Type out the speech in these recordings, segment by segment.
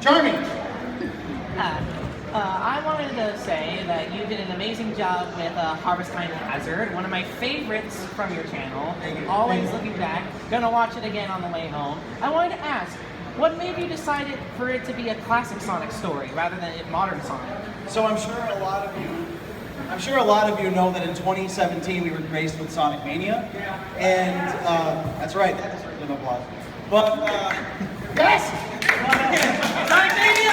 Charming. I wanted to say that you did an amazing job with Harvest Time Hazard, one of my favorites from your channel. Always looking back. Gonna watch it again on the way home. I wanted to ask, what made you decide for it to be a classic Sonic story rather than a modern Sonic? So I'm sure a lot of you know that in 2017 we were graced with Sonic Mania, and that's right. That deserves an applause. But yes, Sonic Mania!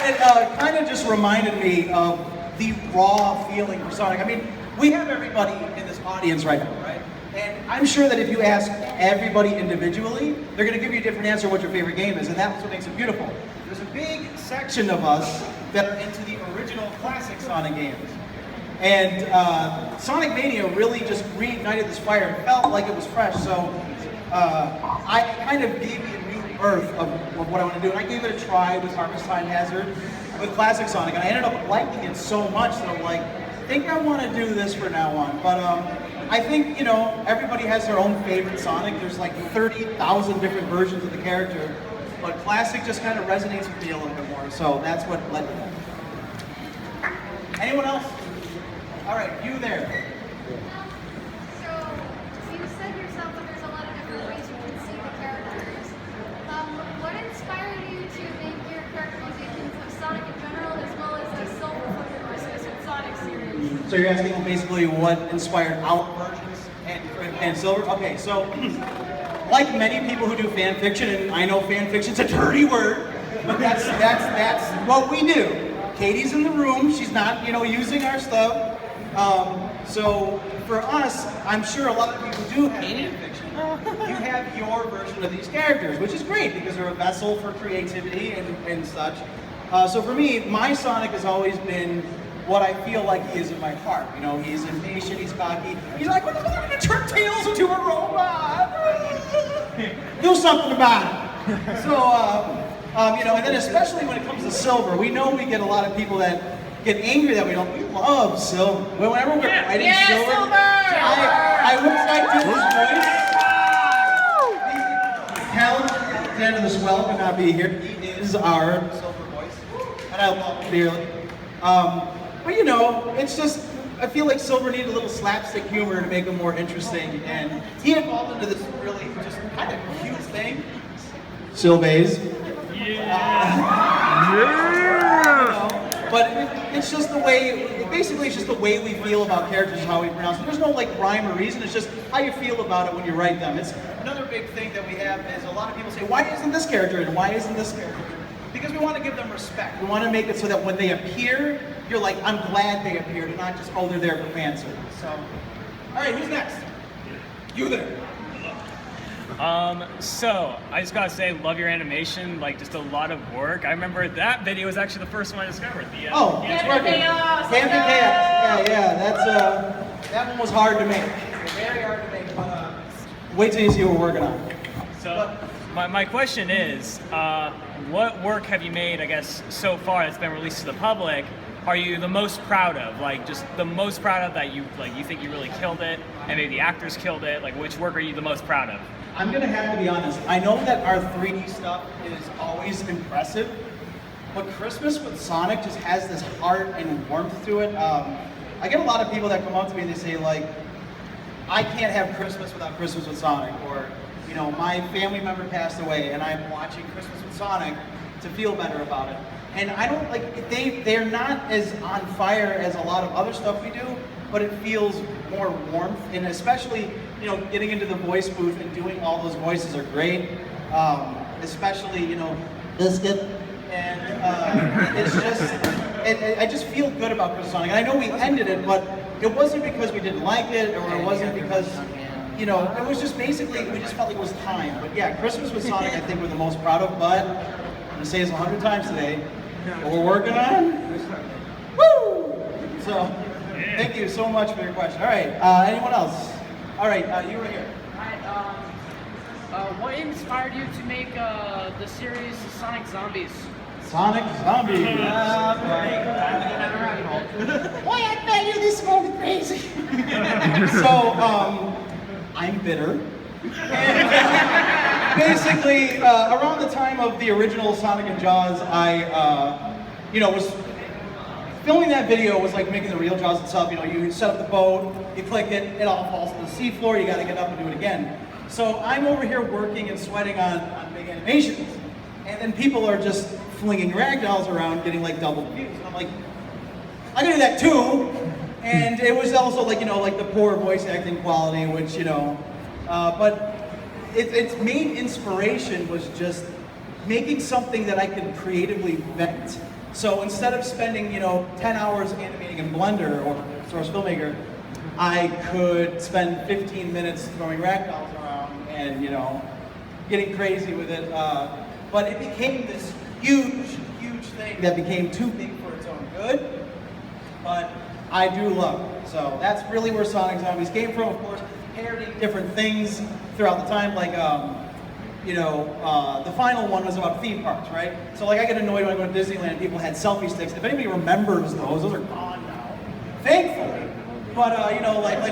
It kind of just reminded me of the raw feeling for Sonic. I mean, we have everybody in this audience right now, right? And I'm sure that if you ask everybody individually, they're going to give you a different answer what your favorite game is, and that's what makes it beautiful. There's a big section of us that are into the original classic Sonic games. And Sonic Mania really just reignited this fire. It felt like it was fresh, so I kind of gave me a new birth of what I want to do. And I gave it a try with Harvest Time Hazard, with classic Sonic, and I ended up liking it so much that I'm like, I think I want to do this from now on. But I think, you know, everybody has their own favorite Sonic. There's like 30,000 different versions of the character, but classic just kind of resonates with me a little bit more, so that's what led to that. Anyone else? All right, you there. So, you said yourself that there's a lot of different ways you can see the characters. What inspired you to make your characterizations of Sonic in general, as well as the Silver for your Christmas with Sonic series? So you're asking basically what inspired our versions and Silver? Okay, so like many people who do fan fiction, and I know fan fiction's a dirty word, but that's what we do. Katie's in the room, she's not, you know, using our stuff. So for us, I'm sure a lot of people do have fan fiction. You have your version of these characters, which is great because they're a vessel for creativity and such. So for me, my Sonic has always been what I feel like he is in my heart. You know, he's impatient, he's cocky. He's like, what the fuck, I'm gonna turn Tails into a robot? Do something about it. So, you know, and then especially when it comes to Silver, we know we get a lot of people that get angry that we don't. We love Silver. Whenever we're writing Silver, I wish I did his voice. Alexander the Swell could not be here. He is our Silver voice, and I love him dearly. But you know, it's just, I feel like Silver needed a little slapstick humor to make him more interesting, and he evolved into this really just kind of cute thing. Silvays. Yeah. But it's just the way, basically it's just the way we feel about characters and how we pronounce them. There's no like rhyme or reason, it's just how you feel about it when you write them. It's another big thing that we have is a lot of people say, why isn't this character and why isn't this character? Because we want to give them respect. We want to make it so that when they appear, you're like, I'm glad they appeared, and not just, oh, they're there for fan service. So, all right, who's next? You there. So I just gotta say, love your animation, like just a lot of work. I remember that video was actually the first one I discovered. The, it's working. Camping Chaos. Yeah, that one was hard to make. Very hard to make, but wait till you see what we're working on. So my question is, what work have you made, I guess, so far that's been released to the public, are you the most proud of? Like, just the most proud of that you think you really killed it, and maybe the actors killed it? Like, which work are you the most proud of? I'm gonna have to be honest. I know that our 3D stuff is always impressive, but Christmas with Sonic just has this heart and warmth to it. I get a lot of people that come up to me and they say like, I can't have Christmas without Christmas with Sonic, or you know, my family member passed away and I'm watching Christmas with Sonic to feel better about it. And I don't like, they're not as on fire as a lot of other stuff we do, but it feels more warmth, and especially, you know, getting into the voice booth and doing all those voices are great. Especially, you know, Biscuit, and it's just, I just feel good about Christmas Sonic. And I know we ended it, but it wasn't because we didn't like it, or it wasn't because, you know, it was just basically, we just felt like it was time. But yeah, Christmas with Sonic I think we're the most proud of, but I'm gonna say this 100 times today, what we're working on, woo! So, thank you so much for your question. All right, anyone else? All right, you were here. What inspired you to make the series Sonic Zombies? Sonic Zombies. Boy, I bet you this is going crazy. So, I'm bitter. basically, around the time of the original Sonic and Jaws, I, was filming that video was like making the real Jaws itself. You set up the boat, you click it, it all falls to the seafloor, you gotta get up and do it again. So I'm over here working and sweating on big animations. And then people are just flinging ragdolls around, getting like double views. And I'm like, I can do that too. And it was also like, like the poor voice acting quality, which, but its main inspiration was just making something that I could creatively vent. So instead of spending, 10 hours animating in Blender or Source Filmmaker, I could spend 15 minutes throwing ragdolls around and, getting crazy with it. But it became this huge thing that became too big for its own good. But I do love it. So that's really where Sonic Zombies came from. Of course, parodying different things throughout the time, like the final one was about theme parks, right? So like I get annoyed when I go to Disneyland and people had selfie sticks. If anybody remembers those are gone now, thankfully. But like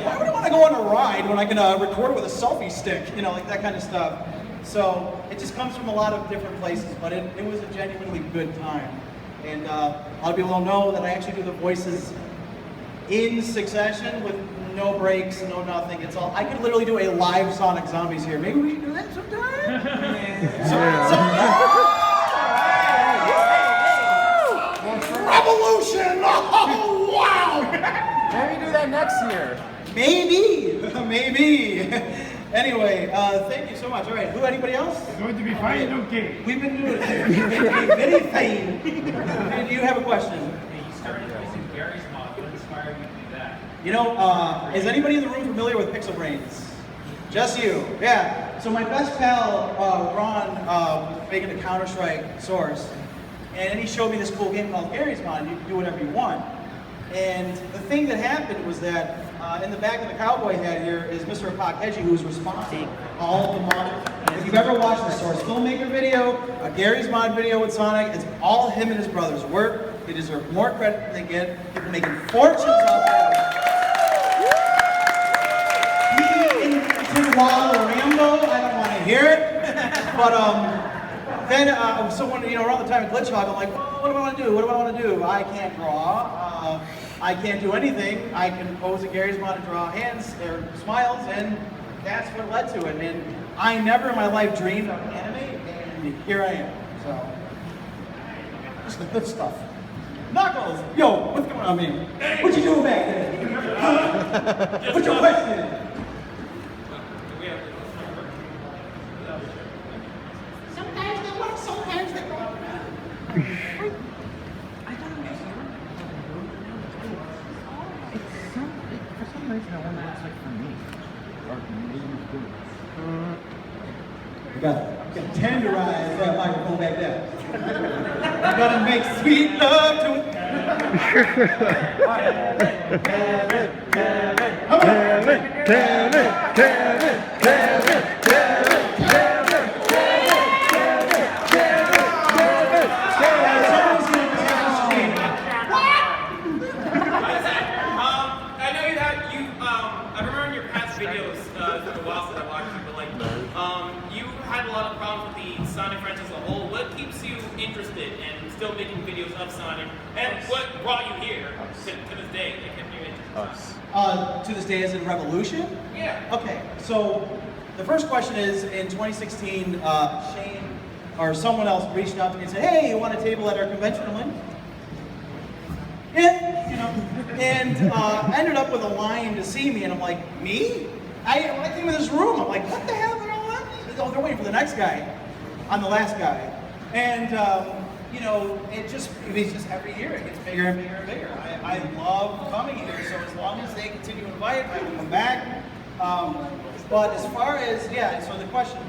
why would I want to go on a ride when I can record with a selfie stick? Like that kind of stuff. So it just comes from a lot of different places, but it was a genuinely good time. And a lot of people don't know that I actually do the voices in succession with no breaks, no nothing. It's all, I could literally do a live Sonic Zombies here. Maybe we should do that sometime? Revolution! Oh, wow! Maybe do that next year. Maybe. Anyway, thank you so much. All right, anybody else? It's going to be fine, okay. We've been doing it. Very fine. Do you have a question? You started using Garrys Mod. What inspired you to do that? Is anybody in the room familiar with Pixel Brains? Just you. Yeah. So my best pal, Ron, was making a Counter-Strike source, and he showed me this cool game called Garrys Mod. You can do whatever you want. And the thing that happened was that in the back of the cowboy hat here is Mr. Apokeji, who is responsible for all of the mods. If you've ever watched the Source Filmmaker video, a Garrys Mod video with Sonic, it's all him and his brother's work. They deserve more credit than they get. People making fortunes out there. He invented Waddle Rambo. I don't want to hear it. But then someone, around the time of Glitch Hog, I'm like, well, what do I want to do? What do I want to do? I can't draw. I can't do anything. I can pose a Garrys Mod and draw hands or smiles, and that's what led to it. And I never in my life dreamed of anime, and here I am. So, just the good stuff. Knuckles, yo, what's going on, man? What you doing back there? What's your question? Sometimes they work, sometimes they don't. For some reason, I wonder what it's like for me. Or maybe it's good. You gotta tenderize that microphone back there. You gotta make sweet love to it. I remember in your past videos, it's been a while since I watched you, but you had a lot of problems with the Sonic franchise as a whole. What keeps you interested in still making videos of Sonic? And what brought you here to this day that kept you interested? To this day, as in Revolution? Yeah. Okay, so the first question is, in 2016, Shane or someone else reached out to me and said, hey, you want a table at our convention? I'm like, yeah, and ended up with a line to see me, and I'm like, me? When I came in this room, I'm like, what the hell? They're waiting for the next guy. I'm the last guy. And, it's just every year it gets bigger and bigger and bigger. I love coming here, so as long as they continue to invite, I will come back. But as far as, so the question,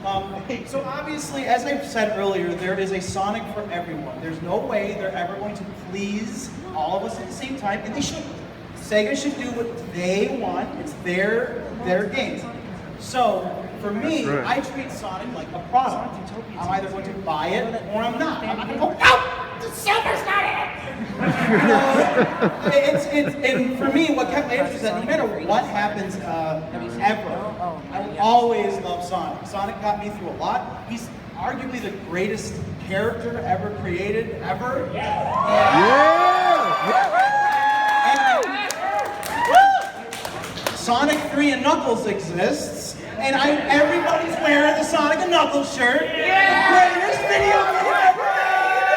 so obviously, as I said earlier, there is a Sonic for everyone. There's no way they're ever going to please all of us at the same time, and they shouldn't. Sega should do what they want. It's their games. So, for me, I treat Sonic like a product. I'm either going to buy it or I'm not. I'm not going to go, no, the Silver's not it! And for me, what kept my interest is that no matter what happens ever, I will always love Sonic. Sonic got me through a lot. He's arguably the greatest character ever created, ever. Sonic 3 and Knuckles exists, and everybody's wearing the Sonic and Knuckles shirt. The greatest video game ever made!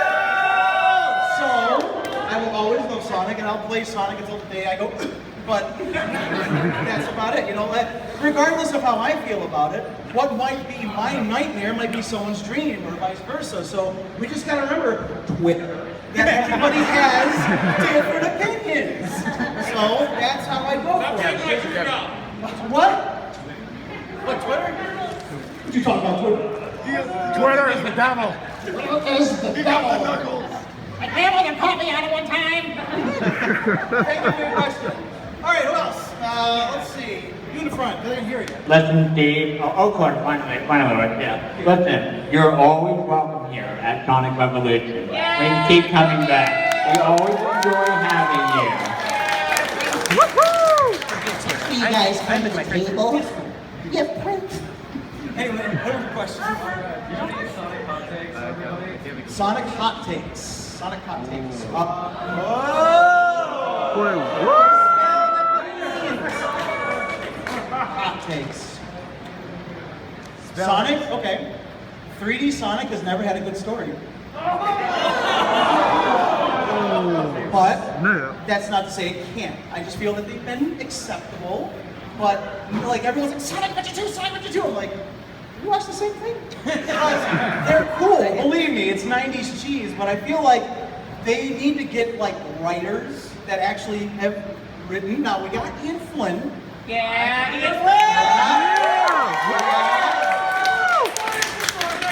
So, I will always love Sonic, and I'll play Sonic until the day I go, but that's about it. You know, regardless of how I feel about it, what might be my nightmare might be someone's dream, or vice versa. So, we just gotta remember Twitter. That everybody has different opinions. So that's how I go for it. What? What, Twitter? What you talking about, Twitter? Twitter is the devil. Twitter is the devil. I can't even caught me out at one time. Thank you for your question. All right, who else? Let's see. You in the front. They didn't hear you. Listen, Steve. Of course, finally, yeah. Listen, you're always welcome here at Sonic Revolution. Please keep coming back. We always enjoy having you. Do you guys come to the table? Yeah, Prince. Anyway, what are the questions? Sonic hot takes. Sonic hot takes. Hot takes. Sonic, okay. 3D Sonic has never had a good story. But that's not to say it can't. I just feel that they've been acceptable. But like everyone's like, Sonic what you do, Sonic what you do. I'm like, you watch the same thing? They're cool. Believe me, it's 90s cheese, but I feel like they need to get like writers that actually have written. Now we got Ian Flynn. Yeah,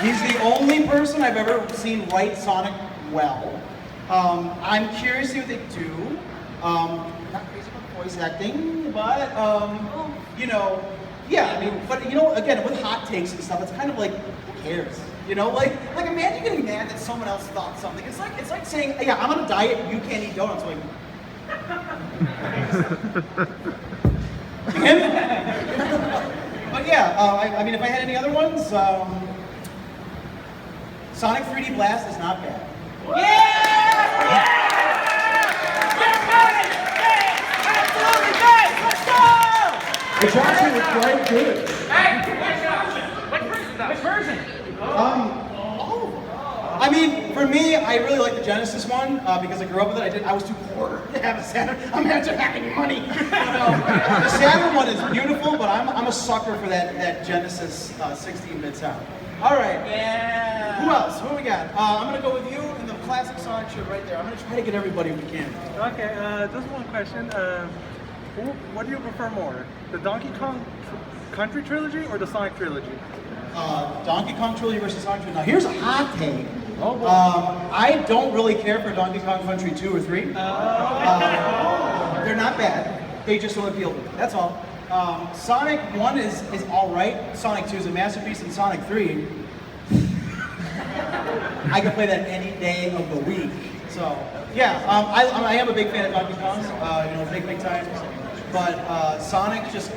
He's the only person I've ever seen write Sonic well. I'm curious to see what they do. Not crazy about voice acting, but you know, yeah. I mean, but you know, again, with hot takes and stuff, it's kind of like, who cares? You know, like imagine getting mad that someone else thought something. It's like saying, yeah, I'm on a diet, and you can't eat donuts. Like, but yeah, I mean, if I had any other ones, Sonic 3D Blast is not bad. It's actually quite good. Which version? I mean, for me, I really like the Genesis one because I grew up with it. I was too poor to have a Saturn. I'm after having money. The Saturn one is beautiful, but I'm a sucker for that Genesis 16-bit sound. All right. Yeah. Who else? Who we got? I'm gonna go with you in the classic Sonic shirt right there. I'm gonna try to get everybody if we can. Okay. Just one question. What do you prefer more, the Donkey Kong Country trilogy or the Sonic trilogy? Donkey Kong trilogy versus Sonic trilogy. Now here's a hot take. I don't really care for Donkey Kong Country 2 or 3. They're not bad. They just don't appeal to me. That's all. Sonic 1 is all right. Sonic 2 is a masterpiece, and Sonic 3, I can play that any day of the week. So yeah, I am a big fan of Donkey Kong. You know, big time. But Sonic's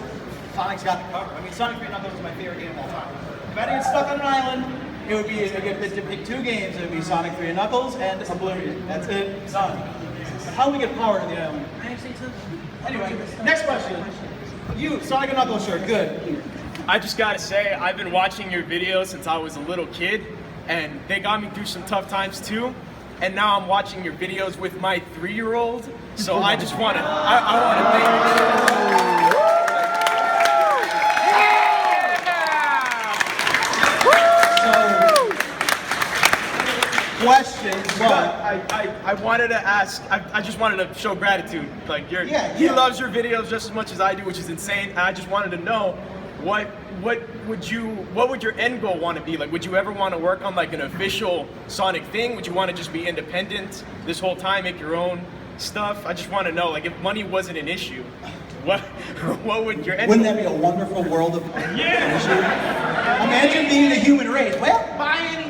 got the cover. I mean, Sonic 3 Knuckles is my favorite game of all time. If I didn't get stuck on an island, it would be, if I get to pick two games, it would be Sonic 3 and Knuckles and Oblivion. That's it, done. But how do we get power to the island? Anyway, next question. You, Sonic and Knuckles shirt, good. I just gotta say, I've been watching your videos since I was a little kid, and they got me through some tough times too. And now I'm watching your videos with my 3-year-old, so I just wanna, I wanna thank you. Questions, but I wanted to ask, I just wanted to show gratitude. Like, he loves your videos just as much as I do, which is insane. And I just wanted to know, what would your end goal want to be? Like, would you ever want to work on like an official Sonic thing? Would you want to just be independent this whole time, make your own stuff? I just want to know, like, if money wasn't an issue, what would your end Wouldn't that be a wonderful world of yeah. Imagine being the human race. Well,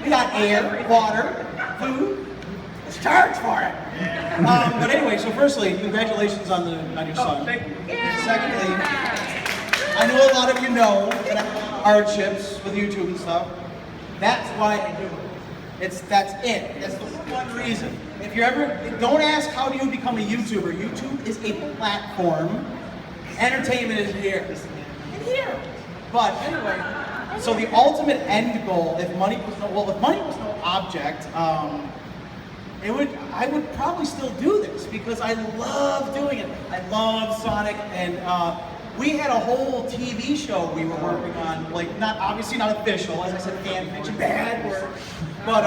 we got air, water, food. charge for it. But anyway, so firstly, congratulations on your son. Thank you. Secondly, I know a lot of you know that I have hardships with YouTube and stuff. That's why I do it. That's it. That's the one reason. If you're ever, don't ask how do you become a YouTuber. YouTube is a platform. Entertainment is here. And here. But anyway, so the ultimate end goal, if money was no object, I would probably still do this because I love doing it. I love Sonic, and we had a whole TV show we were working on, like obviously not official, as I said, fan fiction, bad word, but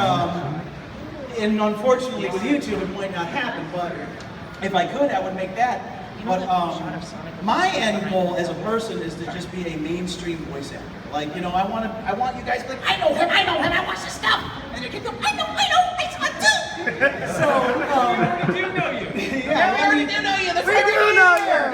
and unfortunately with YouTube it might not happen. But if I could, I would make that. But my end goal as a person is to just be a mainstream voice actor. Like, you know, I want you guys to be like, I know him, I watch his stuff. And your kids go, I know, I saw it too. So, We do know you. Yeah, we already do know you. That's we why do we're know here. you.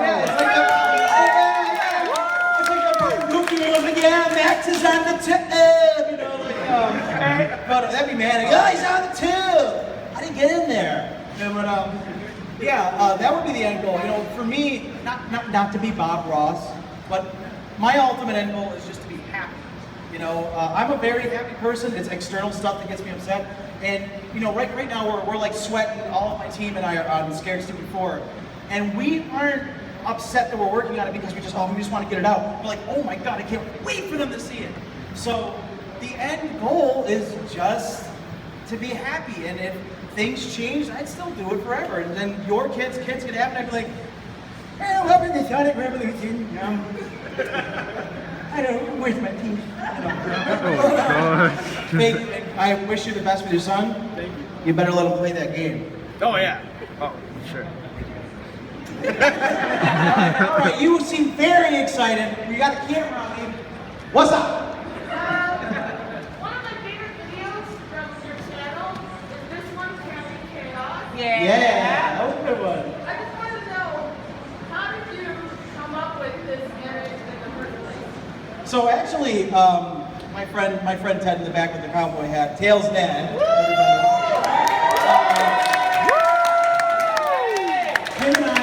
Yeah, it's like yeah, Max is on the tube, you know, like, but that'd be manic. Oh, he's on the tube. I didn't get in there. But, yeah, that would be the end goal. You know, for me, not to be Bob Ross, but my ultimate end goal is just to be happy. You know, I'm a very happy person. It's external stuff that gets me upset. And you know, right now we're like sweating. All of my team and I are on Scared Stupid 4, and we aren't upset that we're working on it because we just want to get it out. We're like, oh my god, I can't wait for them to see it. So the end goal is just to be happy, and if things change, I'd still do it forever. And then your kids can have it, and I'd be like, well, welcome to Sonic Revolution. I don't know, where's my teeth? I wish you the best with your son. Thank you. You better let him play that game. Oh yeah. Oh, sure. All right, you seem very excited. You got a camera on me. What's up? One of my favorite videos from your channel is this one, Camping Chaos. Yeah, that was a good one. I just wanted to know, how did you come up with this image in the first place? So actually, my friend Ted in the back with the cowboy hat, Tails' dad. Him and I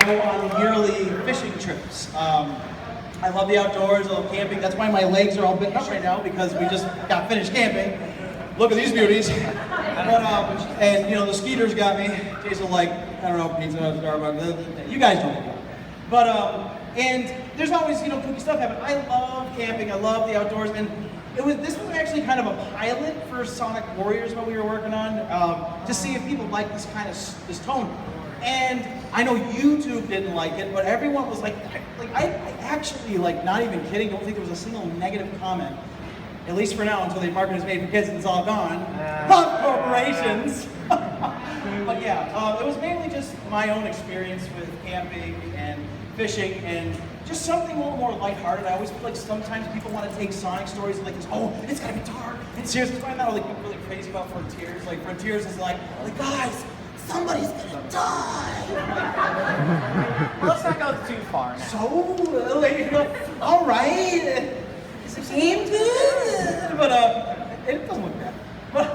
go on yearly fishing trips. I love the outdoors, I love camping. That's why my legs are all bent up right now because we just got finished camping. Look at these beauties. But, and you know, the skeeters got me. Jason like, I don't know, pizza, Starbucks, you guys don't know. But, and there's always, you know, kooky stuff happening. I love camping, I love the outdoors, and this was actually kind of a pilot for Sonic Warriors, what we were working on, to see if people like this kind of, this tone. And I know YouTube didn't like it, but everyone was like I actually, like, not even kidding, don't think there was a single negative comment. At least for now, until the market is made for kids and it's all gone. Love corporations! But yeah, it was mainly just my own experience with camping and fishing and just something a little more lighthearted. I always feel like sometimes people want to take Sonic stories like this, oh, it's gotta be dark and serious. That's why I'm not like really crazy about Frontiers. Like Frontiers is like guys, somebody's gonna die. Let's not go too far now. So, like, all right, is the game good? But it doesn't look bad. But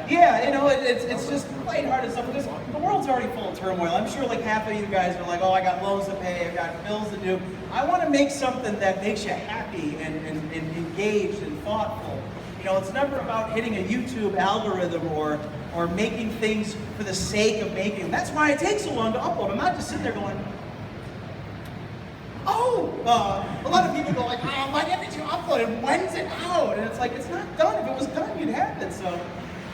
yeah, you know, it's just lighthearted stuff because the world's already full of turmoil. I'm sure like half of you guys are like, oh, I got loans to pay, I got bills to do. I want to make something that makes you happy and engaged and thoughtful. You know, it's never about hitting a YouTube algorithm or making things for the sake of making them. That's why it takes so long to upload. I'm not just sitting there going, oh, a lot of people go like, oh, why didn't you upload it? When's it out? And it's like, it's not done. If it was done, you'd have it. So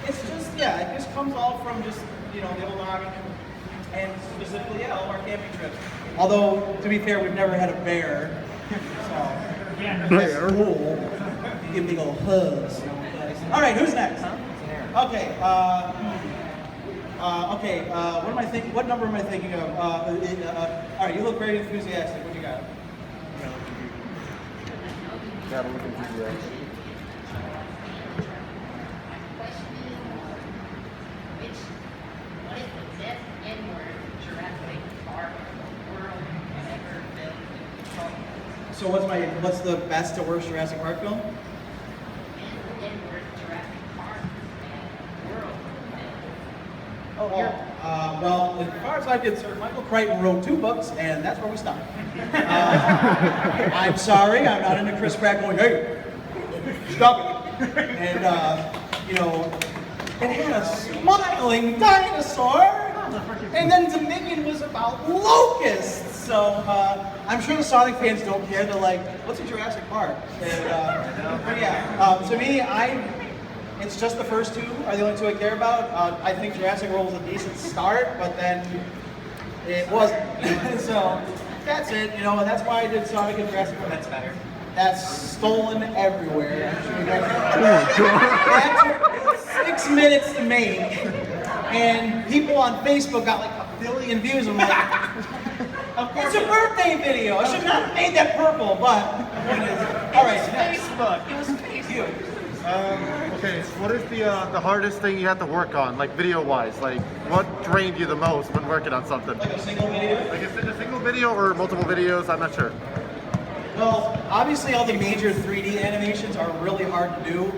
it's just, yeah, it just comes all from just, you know, the old noggin and specifically, yeah, all of our camping trips. Although, to be fair, we've never had a bear. So, yeah, that's cool. You give big old hugs. All right, who's next? Okay, what am I thinking? What number am I thinking of? All right, you look very enthusiastic. What do you got? Gotta look enthusiastic. What is the best N-word Jurassic Park world ever filmed? So what's the best or worst Jurassic Park film? N-word Jurassic Park world. Well, as far as I'm concerned, Michael Crichton wrote 2 books, and that's where we stop. I'm sorry, I'm not into Chris Pratt going, hey, stop it. And, you know, it had a smiling dinosaur, and then Dominion was about locusts. So I'm sure the Sonic fans don't care. They're like, what's a Jurassic Park? And, but yeah, to me, it's just the first 2 are the only 2 I care about. I think Jurassic World was a decent start, but then it wasn't. So that's it, you know, and that's why I did Sonic and Jurassic Park. That's better. That's stolen everywhere. I'm sure you guys know. That took 6 minutes to make, and people on Facebook got like 1 billion views. I'm like, it's a birthday video. I should not have made that purple, but all right. Facebook. It was Facebook. Okay, what is the hardest thing you have to work on, like video-wise? Like, what drained you the most when working on something? Like a single video? Like a single video or multiple videos? I'm not sure. Well, obviously all the major 3D animations are really hard to do.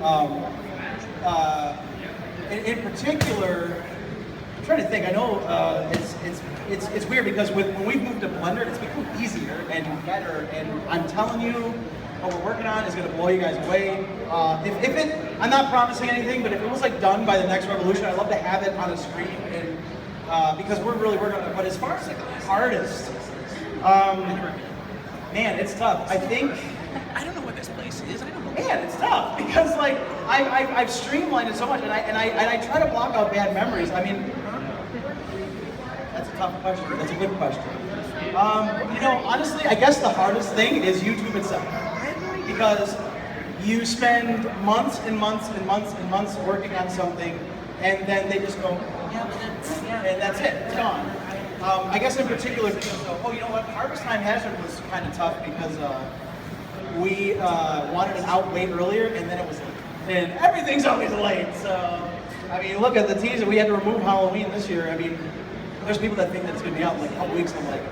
In particular, I'm trying to think. I know it's weird because when we've moved to Blender, it's become easier and better. And I'm telling you, what we're working on is going to blow you guys away. I'm not promising anything, but if it was like done by the next Revolution, I'd love to have it on a screen. And because we're really working on it. But as far as like the artist, man, it's tough. I think. I don't know what this place is. I don't know. Man, it's tough because like I've streamlined it so much, and I try to block out bad memories. I mean, that's a tough question. That's a good question. You know, honestly, I guess the hardest thing is YouTube itself, because you spend months and months and months and months working on something, and then they just go, and that's it. It's gone. I guess in particular, oh, you know what? Harvest Time Hazard was kind of tough because we wanted it out way earlier, and then it was late. And everything's always late. So, I mean, look at the teaser. We had to remove Halloween this year. I mean, there's people that think that it's going to be out in like a couple weeks. I'm like,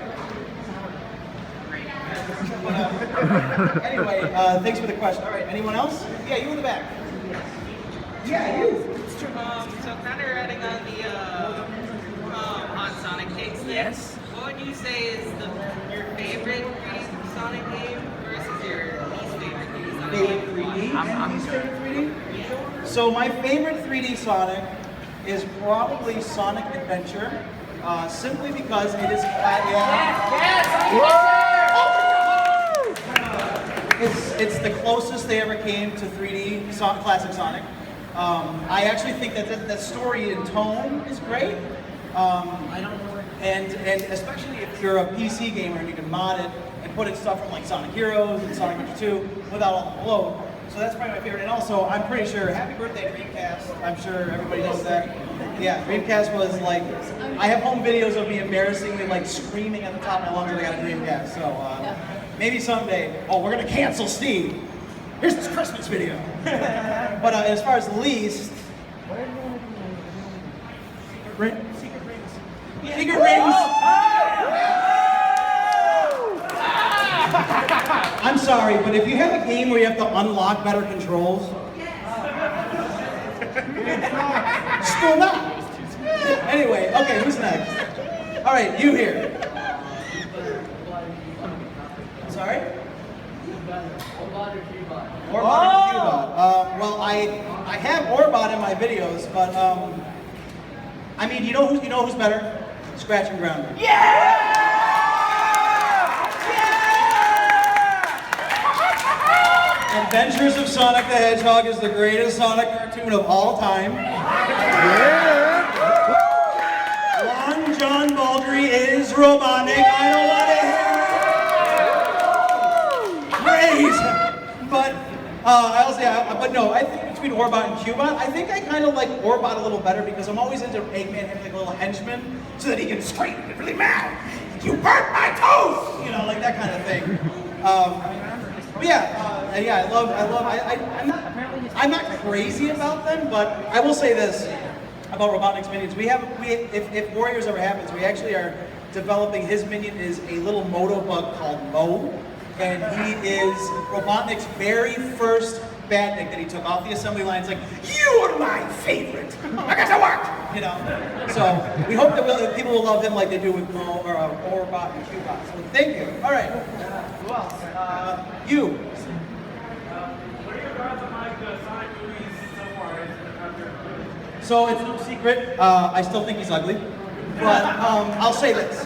anyway, thanks for the question. All right, anyone else? Yeah, you in the back. Yeah, you. So kind of riding on the on Sonic takes thing. Yes. What would you say is your favorite Sonic game versus your least favorite game? Favorite 3D? Least favorite 3D? So my favorite 3D Sonic is probably Sonic Adventure, simply because it is it's the closest they ever came to 3D classic Sonic. I actually think that story and tone is great. And especially if you're a PC gamer and you can mod it and put in stuff from like Sonic Heroes and Sonic Adventure 2 without all the bloat. So that's probably my favorite. And also, I'm pretty sure, happy birthday Dreamcast. I'm sure everybody knows that. Yeah, Dreamcast was like, I have home videos of me embarrassingly like screaming at the top of my lungs that I got a Dreamcast. So maybe someday, oh, we're gonna cancel Steve. Here's this Christmas video. But as far as least, Secret Rings. I'm sorry, but if you have a game where you have to unlock better controls, still not. Anyway, okay, who's next? All right, you here. Sorry? Orbot or Cubot? Orbot or Cubot. Well, I have Orbot in my videos, but I mean, you know who's better? Scratch and Grounder. Yeah! Adventures of Sonic the Hedgehog is the greatest Sonic cartoon of all time. Yeah. Long John Baldry is Robotnik. I don't want to hear it. Great. But but no, I think between Orbot and Cubot, I think I kind of like Orbot a little better because I'm always into Eggman having like a little henchman so that he can scream and get really mad. You burnt my toast! You know, like that kind of thing. But yeah, I'm not crazy about them, but I will say this about Robotnik's minions. If Warriors ever happens, we actually are developing, his minion is a little moto bug called Mo, and he is Robotnik's very first Badnik that he took off the assembly line. It's like, you are my favorite. I got to work. You know. So we hope that people will love him like they do with Mo or Orbot and Qbot. So thank you. All right. Who else? You. What are your thoughts on like the Sonic movies so far? So it's no secret. I still think he's ugly. But I'll say this.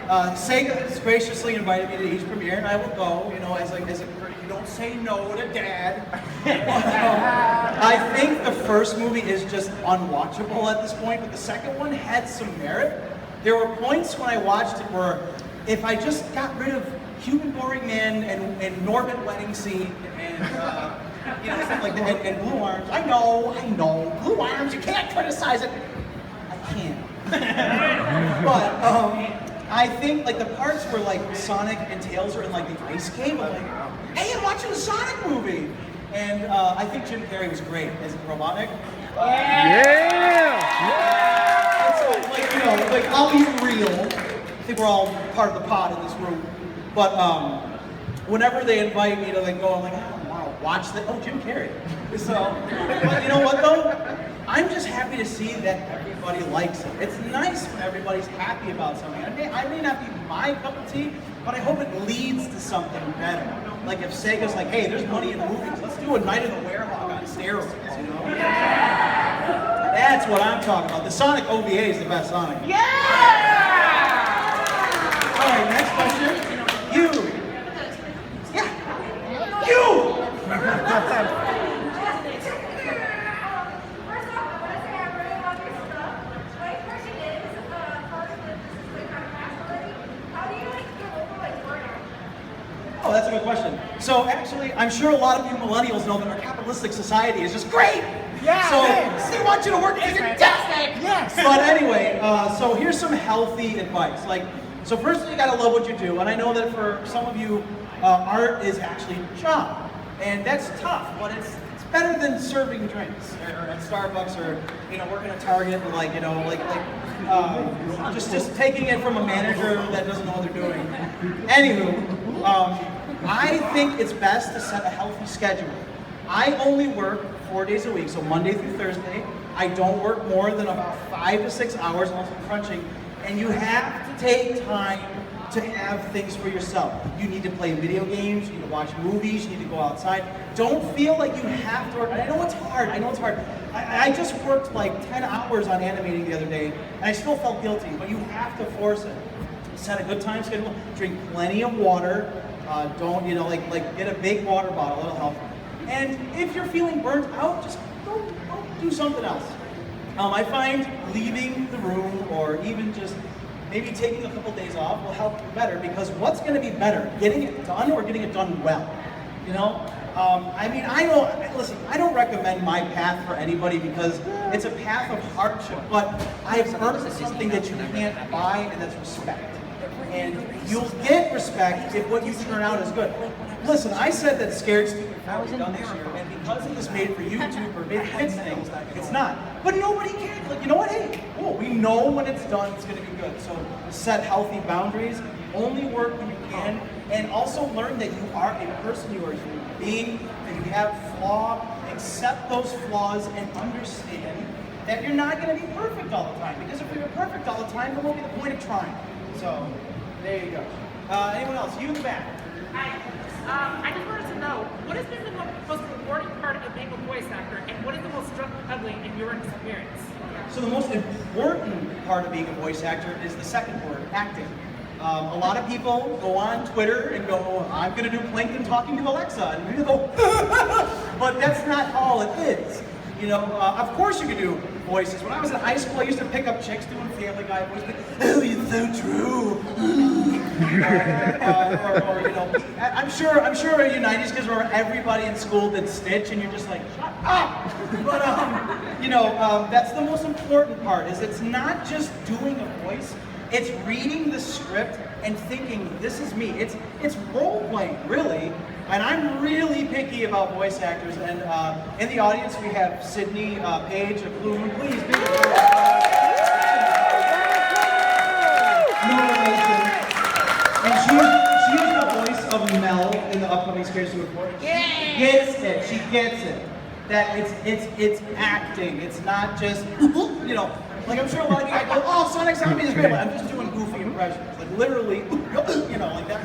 Sega has graciously invited me to each premiere, and I will go, you know, as a you don't say no to Dad. I think the first movie is just unwatchable at this point, but the second one had some merit. There were points when I watched it where if I just got rid of Human Boring Man and Norbit wedding scene and you know, stuff like that, and Blue Arms, I know, Blue Arms, you can't criticize it. I can't. But I think like the parts where like Sonic and Tails are in like the ice cave, I'm like, hey, I'm watching a Sonic movie. And I think Jim Carrey was great as Robotnik. So, like, you know, like I'll be real. I think we're all part of the pod in this room. But whenever they invite me to like go, I'm like, I don't want to watch that. Oh, Jim Carrey. So, but you know what though? I'm just happy to see that everybody likes it. It's nice when everybody's happy about something. I may not be my cup of tea, but I hope it leads to something better. Like if Sega's like, hey, there's money in movies, let's do a Night of the Werehog on steroids, you know? That's what I'm talking about. The Sonic OVA is the best Sonic. Yeah! All right, next question. You. Yeah. You! Oh, that's a good question. So actually, I'm sure a lot of you millennials know that our capitalistic society is just great. Yeah. So they want you to work. It's fantastic. Yes. But anyway, so here's some healthy advice. Like, so first you gotta love what you do, and I know that for some of you, art is actually a job, and that's tough. But it's better than serving drinks or at Starbucks or you know working at Target and like you know just taking it from a manager that doesn't know what they're doing. Anywho. I think it's best to set a healthy schedule. I only work 4 days a week, so Monday through Thursday. I don't work more than about 5 to 6 hours unless I'm crunching. And you have to take time to have things for yourself. You need to play video games, you need to watch movies, you need to go outside. Don't feel like you have to work. I know it's hard, I just worked like 10 hours on animating the other day, and I still felt guilty, but you have to force it. Set a good time schedule, drink plenty of water, don't, you know, like get a big water bottle, it'll help. And if you're feeling burnt out, just go do something else. I find leaving the room or even just maybe taking a couple days off will help you better because what's going to be better, getting it done or getting it done well? You know? I mean, listen, I don't recommend my path for anybody because it's a path of hardship, but I've earned something that you can't buy, and that's respect. And you'll get respect if what you turn out is good. Listen, I said that Scared Stupid was done this year, and because it was made for YouTube or made kids things, it's not. But nobody cares. Like, you know what? Hey, cool. We know when it's done, it's going to be good. So set healthy boundaries. Only work when you can, and also learn that you are a person, you are a human being, that you have flaws. Accept those flaws and understand that you're not going to be perfect all the time. Because if you're perfect all the time, then what will be the point of trying? So, there you go. Anyone else? You in the back. Hi. I just wanted to know, what has been the most rewarding part of being a voice actor, and what is the most ugly in your experience? So the most important part of being a voice actor is the second word, acting. A lot of people go on Twitter and go, I'm going to do Plankton talking to Alexa, and you go, but that's not all it is. You know, of course you can do voices. When I was in high school, I used to pick up chicks doing Family Guy voices. Oh, it's so true. Or, you know, I'm sure you 90s kids remember everybody in school did Stitch, and you're just like, shut up. But you know, that's the most important part. Is it's not just doing a voice. It's reading the script and thinking, this is me. It's role playing, really. And I'm really picky about voice actors. And in the audience, we have Sydney Page of Bloom. Please be no relation. And she is the voice of Mel in the upcoming nobody's scared to report it. She gets it. She gets it. That it's acting. It's not just you know. Like I'm sure a lot of you guys go, oh, Sonic Zombie is great, but I'm just doing goofy impressions. Like literally, you know, like that.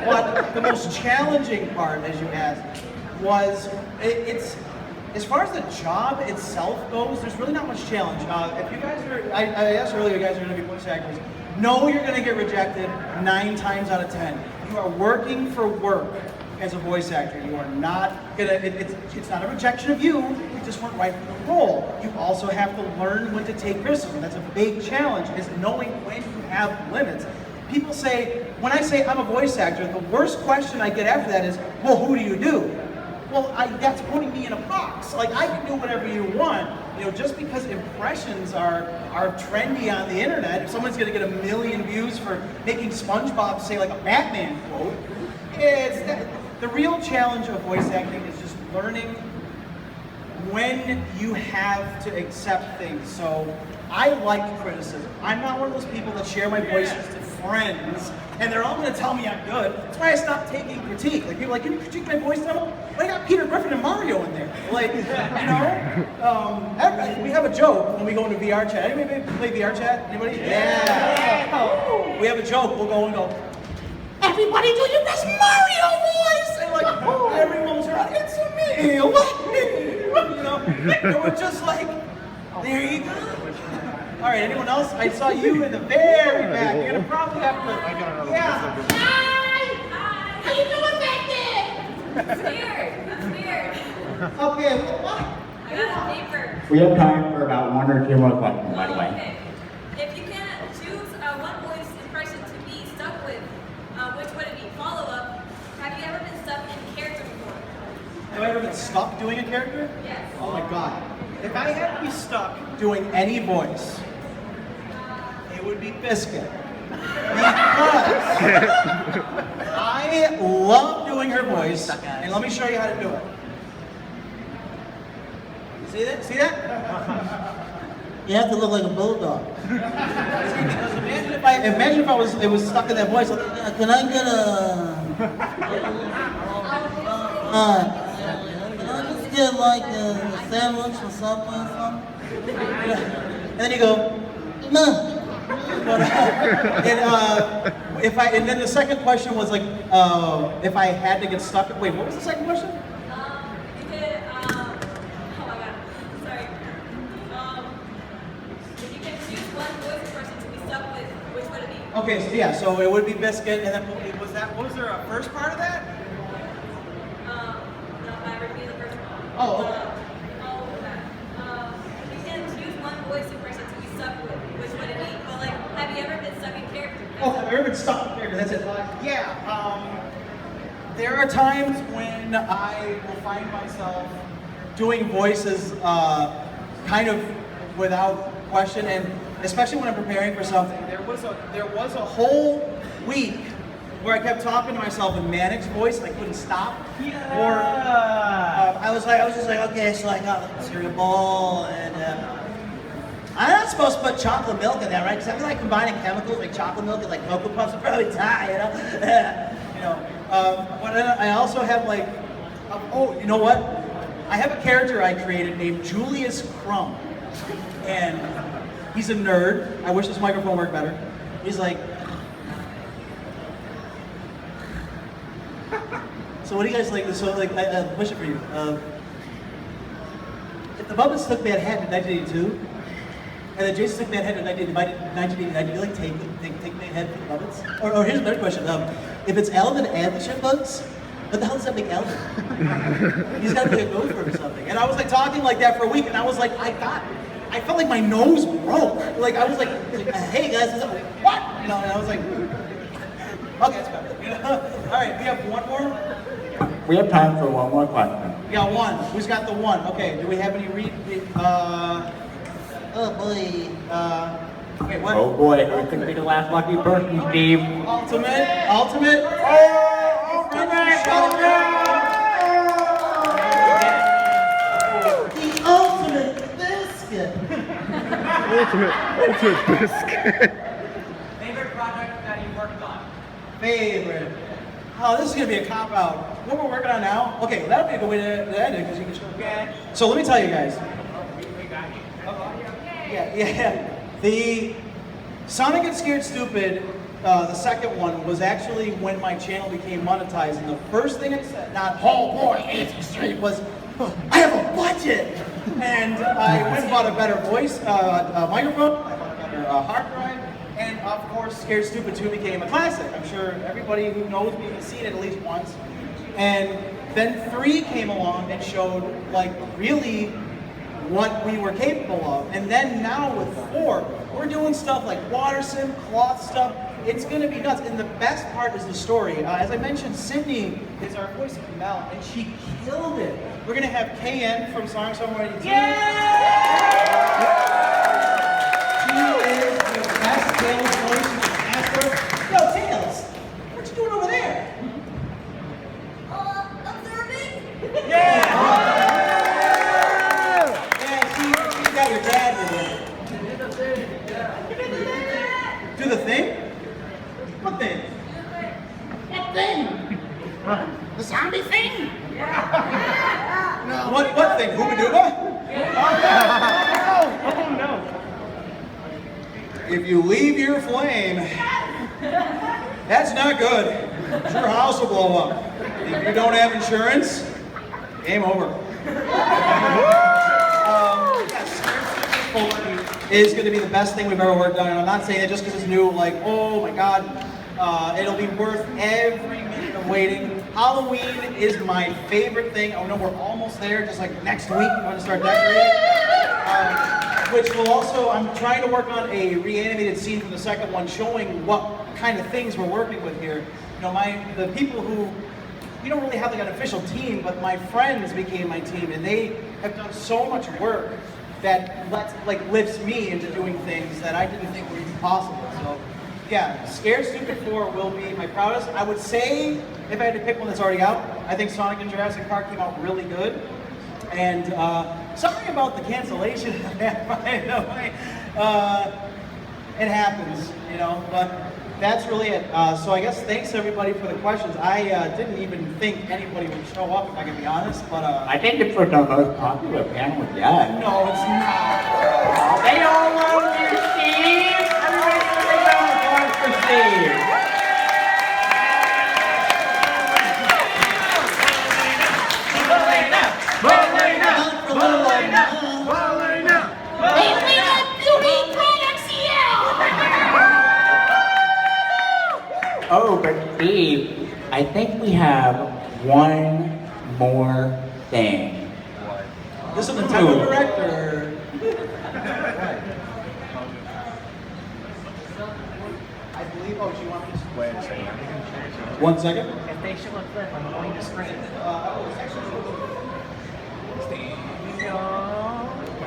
But the most challenging part, as you asked, was it's as far as the job itself goes. There's really not much challenge. If you guys are, I asked earlier, you guys are going to be voice actors. No, you're going to get rejected 9 times out of 10. You are working for work as a voice actor. You are not gonna, it's not a rejection of you, you just weren't right for the role. You also have to learn when to take risks, and that's a big challenge, is knowing when you have limits. People say, when I say I'm a voice actor, the worst question I get after that is, well, who do you do? Well, that's putting me in a box. Like, I can do whatever you want. You know, just because impressions are trendy on the internet, if someone's gonna get 1 million views for making SpongeBob say like a Batman quote, the real challenge of voice acting is just learning when you have to accept things. So I like criticism. I'm not one of those people that share my voices to friends and they're all going to tell me I'm good. That's why I stopped taking critique. Like people are like, can you critique my voice demo? But I got Peter Griffin and Mario in there. Like, you know, we have a joke when we go into VR chat. Anybody play VR chat? Anybody? Yeah. We have a joke. We'll go and go, everybody do your best Mario voice! And like, everyone's around, it's me, what me? You know? And we're just like, there you go. All right, anyone else? I saw you in the very back. You're gonna probably have to, yeah. Hi! How you doing back there? I'm scared. Okay, what? I got a paper. We have time for about 1 or 2 more questions, by the way. Okay. If you can choose one voice impression to be stuck with, which would it be? Follow-up, have you ever been stuck in character before? Have I ever been stuck doing a character? Yes. Oh my God. If I had to be stuck doing any voice, it would be Biscuit. Because I love doing her voice, and let me show you how to do it. See that? See that? You have to look like a bulldog. Because imagine if it was stuck in that voice. Like, can I get can I just get like a sandwich or something or something? And then you go, no. And then the second question was like, if I had to get stuck. Wait, what was the second question? You could, oh my God, sorry. If you could choose one voice impression to be stuck with, which would it be? Okay, so yeah, so it would be Biscuit, and then was there a first part of that? No, I repeat the first one. Oh, okay. If you can choose one voice impression to be stuck with, which would it be? Well, like, have you ever been stuck in character? Oh, have you ever been stuck in character? That's it. Yeah. There are times when I will find myself doing voices kind of without question, and especially when I'm preparing for something. There was a whole week where I kept talking to myself in Manic's voice and I couldn't stop. Yeah. Or I was just like, okay, so I got like a cereal bowl and I'm not supposed to put chocolate milk in there, right? Because I feel like combining chemicals like chocolate milk and like Cocoa Puffs would probably die, you know? But then I also have like, oh, you know what? I have a character I created named Julius Crumb. And he's a nerd. I wish this microphone worked better. He's like, so what do you guys like? So like, I push it for you. If the Muppets took that hat in 1982, and then Jason took that hat in 1989, do you like take that head for the Muppets? Or here's a better question. If it's Alvin and the Chipmunks, what the hell does that make Alvin? He's got to be a gopher or something. And I was like talking like that for a week, and I was like, I felt like my nose broke. Like I was like hey guys, what? You know, and I was like, okay, that's better. You know? All right, we have one more. We have time for one more question. We got one. Who's got the one? Okay. Do we have any oh boy. Okay, what? Oh boy, who's going to be the last lucky person, Steve? Ultimate. Oh, ultimate! The ultimate biscuit. Ultimate biscuit. Favorite project that you worked on? Favorite. Oh, this is gonna be a cop out. What we're working on now? Okay, that'll be a good way to end it because you can show. Yeah. So let me tell you guys. Yeah. The Sonic and Scared Stupid, the second one, was actually when my channel became monetized, and the first thing I said, not "Oh boy, it's straight," was, "I have a budget," and I went and bought a better voice, microphone, I bought a better hard drive, and of course, Scared Stupid 2 became a classic. I'm sure everybody who knows me has seen it at least once, and then 3 came along and showed like really what we were capable of. And then now with 4, we're doing stuff like water sim, cloth stuff. It's gonna be nuts. And the best part is the story. As I mentioned, Sydney is our voice of Mel, and she killed it. We're gonna have KN from Song Songwriting Team. She is the best Tails voice you can ask for. Yo, Tails, what you doing over there? Observing? Your dad do the thing? What thing? What thing? The zombie thing? No. What thing? Hooba Dooba? Oh no! If you leave your flame, that's not good. Your house will blow up. If you don't have insurance, game over. Is going to be the best thing we've ever worked on, and I'm not saying it just because it's new, like, oh my god, it'll be worth every minute of waiting. Halloween is my favorite thing. I know we're almost there, just like next week I'm going to start decorating. Which will also, I'm trying to work on a reanimated scene from the second one showing what kind of things we're working with here. You know, the people who, we don't really have like an official team, but my friends became my team, and they have done so much work that lifts me into doing things that I didn't think were even possible. So, yeah, Scared Stupid 4 will be my proudest. I would say, if I had to pick one that's already out, I think Sonic and Jurassic Park came out really good. And something about the cancellation, by the way, it happens, you know, but that's really it. So I guess thanks everybody for the questions. I didn't even think anybody would show up, if I can be honest, but I think it's for the most popular panel yet. no, it's not. They all love you, Steve! Everybody give a round of applause for Steve! Balena Beauty Products, Oh, but Steve, I think we have one more thing. This is the Nintendo director. I believe, oh, do you want me to just wait a second? 1 second? If they show a clip, I'm going to scream.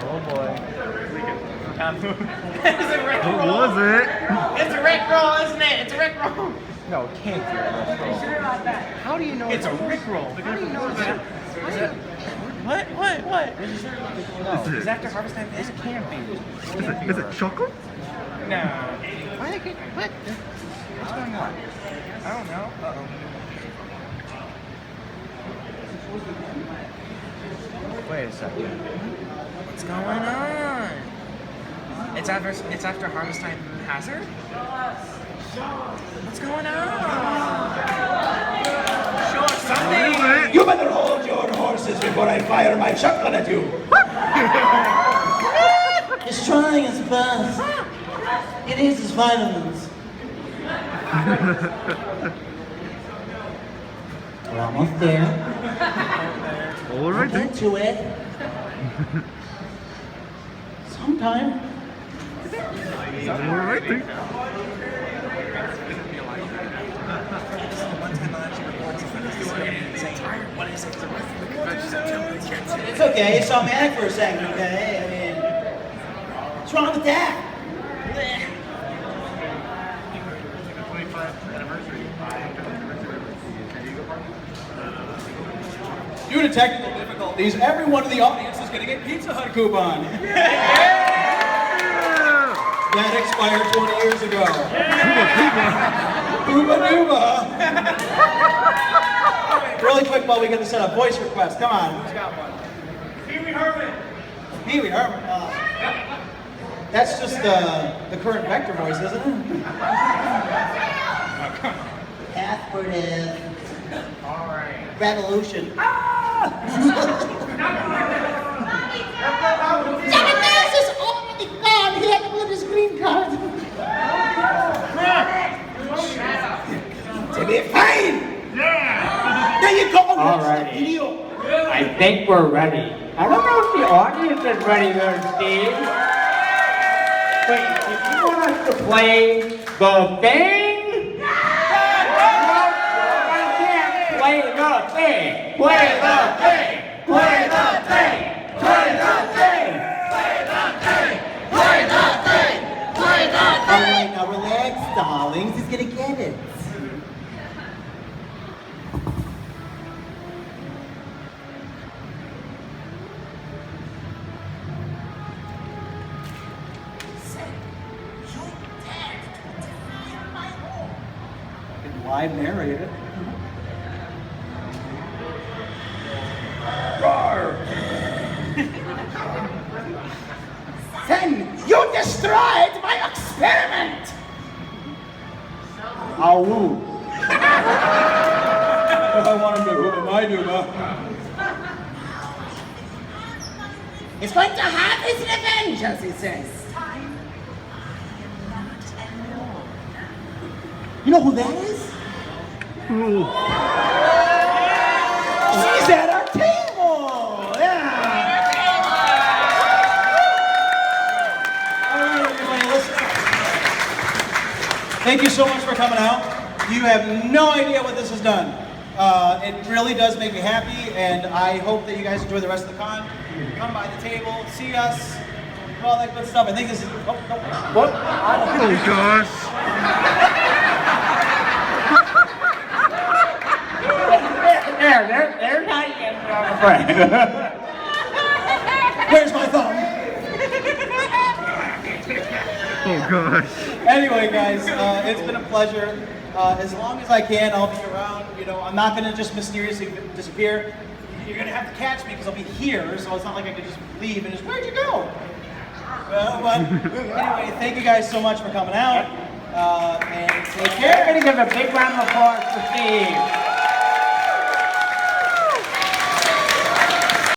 Oh boy. It's a Rick Who roll. was it? It's a Rick roll, isn't it? It's a Rick roll. No, it can't be a Rick roll. Sure about that. How do you know it's a Rick roll? How do you know that? What? No, Is after harvest time? this can't be. Is it chocolate? No. Why they get what? What's going on? I don't know. Wait a second. What's going on? It's after harvest time hazard? What's going on? Show us something! You better hold your horses before I fire my shotgun at you. It's trying its best. It needs its vitamins. We're almost there. All right. We'll get to it. Sometime. All right. It's okay, it's all manic for a second, okay? I mean, what's wrong with that? Due to technical difficulties, everyone in the audience is going to get Pizza Hut coupon. That expired 20 years ago. Ooba dooba. Really quick while we get this set up, voice request. Come on, who's got one? Pee Wee Herman. Pee Wee Herman. That's just the current vector voice, isn't it? Pathward All right. Revolution. Jackass is already gone. He had to put his green card. To be fine. Yeah. There you go. Alrighty. I think we're ready. I don't know if the audience is ready there, Steve. Wait, if you want us to play the thing? I can't play the thing. Play the thing. Play the thing. Play the thing. Play the thing. Play the thing. Play the thing. Alright, now relax, darlings. He's gonna get it. Live narrated. Then you destroyed my experiment! Ow. If I want him to, who am I to? He's going to have his revenge, as he says. You know who that is? She's at our table! Yeah! All right, everybody, listen. Thank you so much for coming out. You have no idea what this has done. It really does make me happy, and I hope that you guys enjoy the rest of the con. Come by the table, see us, all that good stuff. I think this is. Oh, no. What? Oh gosh. There's how you get on the frame. Where's my thumb? Oh gosh. Anyway, guys, it's been a pleasure. As long as I can, I'll be around. You know, I'm not going to just mysteriously disappear. You're going to have to catch me because I'll be here, so it's not like I could just leave and just, where'd you go? But anyway, thank you guys so much for coming out. And take care. We're going to give a big round of applause for Steve.